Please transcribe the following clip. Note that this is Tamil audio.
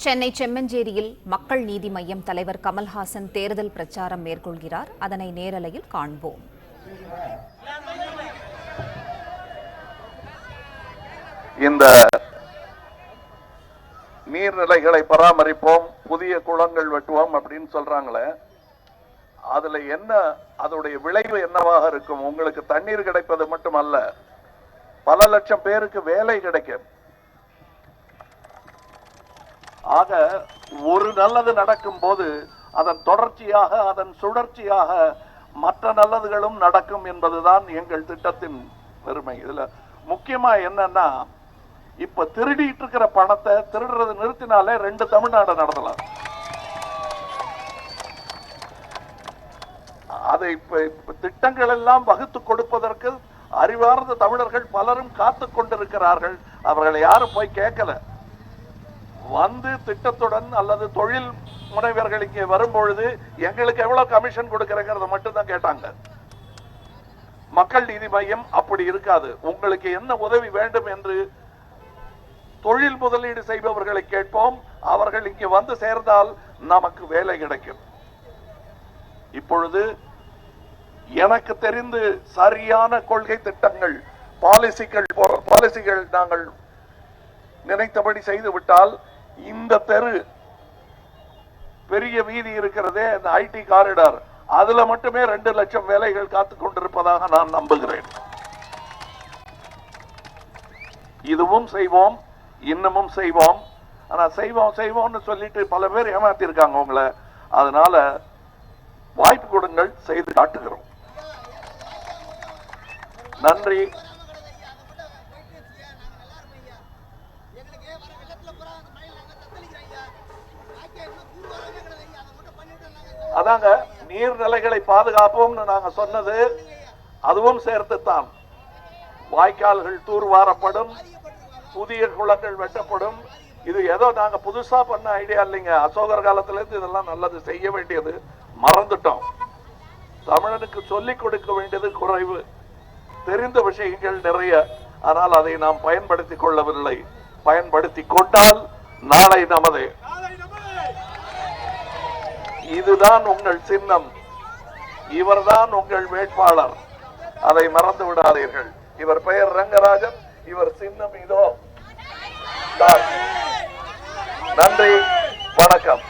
சென்னை செம்மஞ்சேரியில் மக்கள் நீதி மய்யம் தலைவர் கமல்ஹாசன் தேர்தல் பிரச்சாரம் மேற்கொள்கிறார். அதனை நேரலையில் காண்போம். இந்த நீர்நிலைகளை பராமரிப்போம், புதிய குளங்கள் வெட்டுவோம் அப்படின்னு சொல்றாங்களே, அதுல என்ன அதோடைய விளைவு என்னவாக இருக்கும்? உங்களுக்கு தண்ணீர் கிடைப்பது மட்டுமல்ல, பல லட்சம் பேருக்கு வேலை கிடைக்கும். ஆக ஒரு நல்லது நடக்கும் போது அதன் தொடர்ச்சியாக, அதன் சுழற்சியாக மற்ற நல்லதுகளும் நடக்கும் என்பதுதான் எங்கள் திட்டத்தின் பெருமை. இதுல முக்கியமா என்னன்னா, இப்ப திருடிட்டு இருக்கிற பணத்தை திருடுறது நிறுத்தினாலே 2 தமிழ்நாடு நடத்தலாம். அதை இப்ப திட்டங்கள் எல்லாம் வகுத்து கொடுப்பதற்கு அறிவார்ந்த தமிழர்கள் பலரும் காத்து கொண்டிருக்கிறார்கள். அவர்களை யாரும் போய் கேட்கல. வந்து திட்டத்துடன் அல்லது தொழில் முனைவர்கள் இங்கே வரும்பொழுது எங்களுக்கு எவ்வளவு கமிஷன் கொடுக்கிறேங்கிறத மட்டும் தான் கேட்டாங்க. மக்கள் நீதி மையம் அப்படி இருக்காது. உங்களுக்கு என்ன உதவி வேண்டும் என்று தொழில் முதலீடு செய்பவர்களை கேட்போம். அவர்கள் இங்கே வந்து சேர்ந்தால் நமக்கு வேலை கிடைக்கும். இப்பொழுது எனக்கு தெரிந்து சரியான கொள்கை திட்டங்கள், பாலிசிகள் நாங்கள் நினைத்தபடி செய்து விட்டால், இந்த தெரு பெரிய வீதி இருக்கிறதே, இந்த ஐடி காரிடார், அதுல மட்டுமே 2 லட்சம் வேலைகள் காத்துக் கொண்டிருப்பதாக நான் நம்புகிறேன். இதுவும் செய்வோம், இன்னமும் செய்வோம். ஆனா செய்வோம்னு சொல்லிட்டு பல பேர் ஏமாத்தி இருக்காங்க உங்களை. அதனால வாய்ப்பு கொடுங்கள், செய்து காட்டுகிறோம். நன்றி. அதாங்க நீர்நிலைகளை பாதுகாப்போம் நாங்க சொன்னது. அதுவும் சேர்த்துத்தான் வாய்க்கால்கள் தூர்வாரப்படும், புதிய குளங்கள் வெட்டப்படும். இது ஏதோ நாங்க புதுசா பண்ண ஐடியா இல்லைங்க. அசோகர் காலத்துல இருந்து இதெல்லாம் நல்லது செய்ய வேண்டியது மறந்துட்டோம். தமிழனுக்கு சொல்லிக் கொடுக்க வேண்டியது குறைவு, தெரிந்த விஷயங்கள் நிறைய. ஆனால் அதை நாம் பயன்படுத்திக் கொள்ளவில்லை. பயன்படுத்தி கொண்டால் நாளை நமதே. இதுதான் உங்கள் சின்னம், இவர்தான் உங்கள் வேட்பாளர். அதை மறந்து விடாதீர்கள். இவர் பெயர் ரங்கராஜன், இவர் சின்னம் இதோ. நன்றி, வணக்கம்.